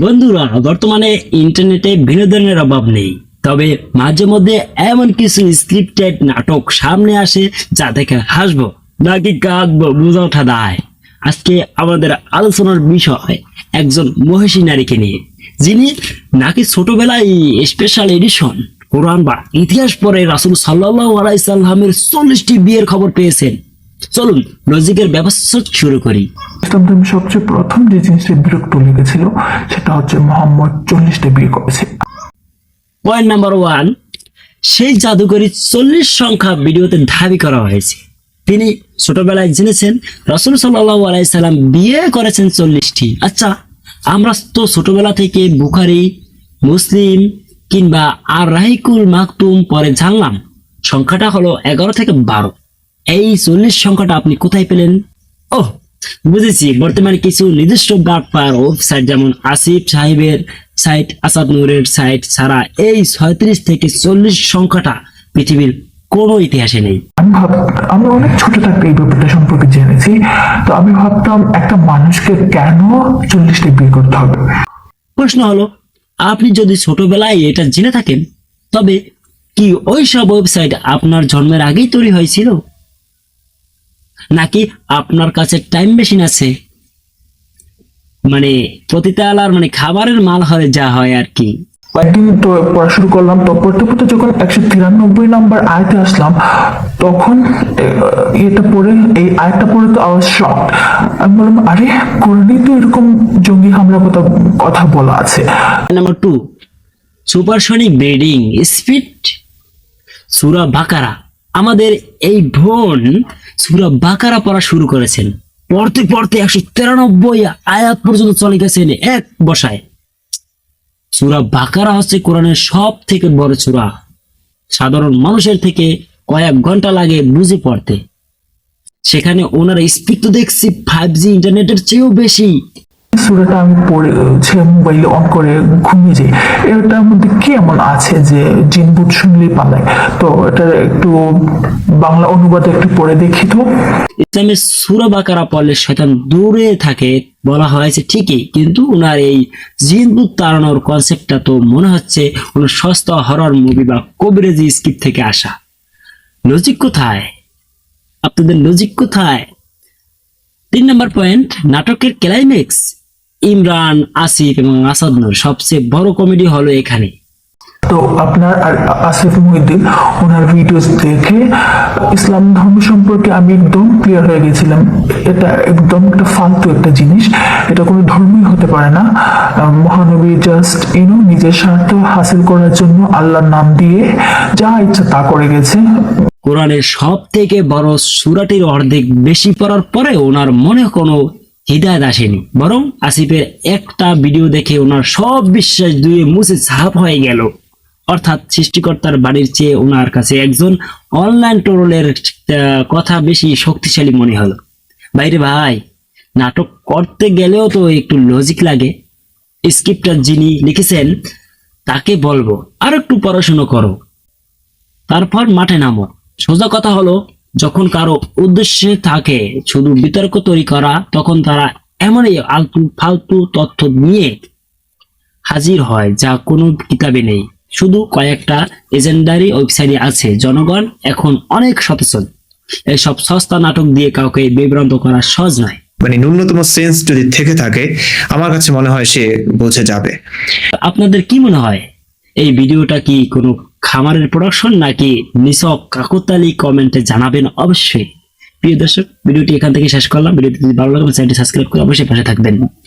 বন্ধুরা, বর্তমানে ইন্টারনেটে বিনোদনের অভাব নেই, তবে মাঝে মধ্যে এমন কিছু স্ক্রিপ্টেড নাটক সামনে আসে যা দেখে হাসবো নাকি কাঁদবো বোঝা ওঠা দায়। আজকে আমাদের আলোচনার বিষয় একজন মহিষী নারীকে নিয়ে, যিনি নাকি ছোটবেলায় স্পেশাল এডিশন কোরআন বা ইতিহাস পড়ে রাসূল সাল্লাল্লাহু আলাইহি সাল্লামের 40টি বিয়ের খবর পেয়েছেন। চলুন লজিকের ব্যবস্থা শুরু করি। ইসলাম ধর্মে সবচেয়ে প্রথম যে জিনিসটা বিরক্ত লেগেছিল সেটা হচ্ছে মোহাম্মদ 40টা বিয়ে করেছে। পয়েন্ট নাম্বার 1, সেই জাদুকরী 40 সংখ্যা ভিডিওতে দাবি করা হয়েছে। তিনি ছোটবেলায় জেনেছেন রাসূল সাল্লাল্লাহু আলাইহি সাল্লাম বিয়ে করেছেন 40টি। আচ্ছা, আমরা তো ছোটবেলা থেকে বুখারী, মুসলিম কিংবা আর রাহিকুল মাকতুম পরে জানলাম সংখ্যাটা হলো 11 থেকে 12। এই 40 সংখ্যাটা আপনি কোথায় পেলেন? ওহ, বুঝেছি, বর্তমানে কিছু নির্দিষ্ট বাটপার ওয়েবসাইট যেমন আসিফ সাহেবের সাইট, আসাদ নূরের সাইট ছাড়া এই 36 থেকে 40 সংখ্যাটা পৃথিবীর কোনো ইতিহাসে নেই। আমি অনেক ছোট থাকতে এই ব্যাপারটা সম্পর্কে জেনেছি, তো আমি ভাবতাম একটা মানুষকে কেন 40টা বিয়ে করতে হবে। প্রশ্ন হলো, আপনি যদি ছোটবেলায় এটা জেনে থাকেন, তবে কি ওই সব ওয়েবসাইট আপনার জন্মের আগেই তৈরি হয়েছিল, নাকি আপনার কাছে টাইম মেশিন আছে? মানে পতিতালার মানে খাবারের মাল হয় যা হয় আর কি। একদিন তো পড়া শুরু করলাম, তো পড়তে পড়তে যখন 193 নাম্বার আয়াতে আসলাম, তখন এই আয়াতটা পড়ে তো আওয়াজ শক। আমি বললাম, আরে কোরআনে তো এরকম জঙ্গি হামলার কথা বলা আছে। নাম্বার 2, সুপারসনিক ব্রিডিং স্পিড। সূরা বাকারা। আমাদের এই বোন সূরা বাকারা পড়া শুরু করেছেন, পড়তে পড়তে 193 আয়াত পর্যন্ত চলে গেছেন এক বসায়। সূরা বাকারা হচ্ছে কোরআনের সব থেকে বড় সূরা। সাধারণ মানুষের থেকে কয়েক ঘন্টা লাগে বুঝে পড়তে, সেখানে ওনার স্পিড তো দেখছি 5G ইন্টারনেটের চেয়েও বেশি। সূরাটা আমি পড়েছি, মোবাইলে অন করে ঘুমিয়ে যাই। এটার মধ্যে কি এমন আছে যে জিন ভূত শুনলেই পালায়? তো এটা একটু বাংলা অনুবাদে একটু পড়ে দেখি তো। ইসলামের সূরা বাকারা পড়লে শয়তান দূরে থাকে বলা হয়েছে ঠিকই, কিন্তু ওনার এই জিন ভূত তাড়ানোর কনসেপ্টটা তো মনে হচ্ছে ওনার সস্তা হরর মুভি বা কবিরাজি স্ক্রিপ্ট থেকে আসা। লজিক কোথায়? আপনাদের লজিক কোথায়? 3 নম্বর পয়েন্ট, নাটকের ক্লাইম্যাক্স। ইমরান, আসিফ এবং আসাদ নূর সবচেয়ে বড় কমেডি হলো এখানে। তো আপনার আর আসিফ মহিউদ্দিন ওনার ভিডিওস দেখে ইসলাম ধর্ম সম্পর্কে আমি একদম ক্লিয়ার হয়ে গেছিলাম। এটা একদম একটা ফালতু একটা জিনিস, এটা কোনো ধর্মই হতে পারে না। মহানবী জাস্ট নিজের স্বার্থ হাসিল করার জন্য আল্লাহর নাম দিয়ে যা ইচ্ছা তা করে গেছে। কোরআনের সব থেকে বড় সূরাটির অর্ধেক বেশি পড়ার পরে ওনার মনে কোনো হিদায়াত আসেনি, বরং আসিফের একটা ভিডিও দেখে ওনার সব বিশ্বাস ধুয়ে মুছে সাফ হয়ে গেল। অর্থাৎ সৃষ্টিকর্তার বাড়ির চেয়ে ওনার কাছে একজন অনলাইন ট্রোলের কথা বেশি শক্তিশালী মনে হলো। বাইরে ভাই, নাটক করতে গেলেও তো একটু লজিক লাগে। স্ক্রিপ্টটা যিনি লিখেছেন তাকে বলবো আর একটু পড়াশোনা করো, তারপর মাঠে নামো। সোজা কথা হলো, যখন কারো উদ্দেশ্যে থাকে শুধু বিতর্ক তৈরি করা, তখন তারা এমনই আলতু ফালতু তথ্য নিয়ে হাজির হয় যা কোনো কিতাবে নেই। শুধু কয়েকটা এজেন্ডারি ওয়েবসাইটে আছে। জনগণ এখন অনেক সচেতন। এইসব সস্তা নাটক দিয়ে কাউকে বিভ্রান্ত করা সহজ নয়। মানে ন্যূনতম সেন্স যদি থেকে থাকে, আমার কাছে মনে হয় সে বুঝে যাবে। আপনাদের কি মনে হয়, এই ভিডিওটা কি কোনো খামারের প্রোডাকশন নাকি নিছক কাকতালি? কমেন্টে জানাবেন অবশ্যই। প্রিয় দর্শক, ভিডিওটি এখান থেকে শেষ করলাম। ভিডিওটি যদি ভালো লাগে চ্যানেলটি সাবস্ক্রাইব করে অবশ্যই পাশে থাকবেন।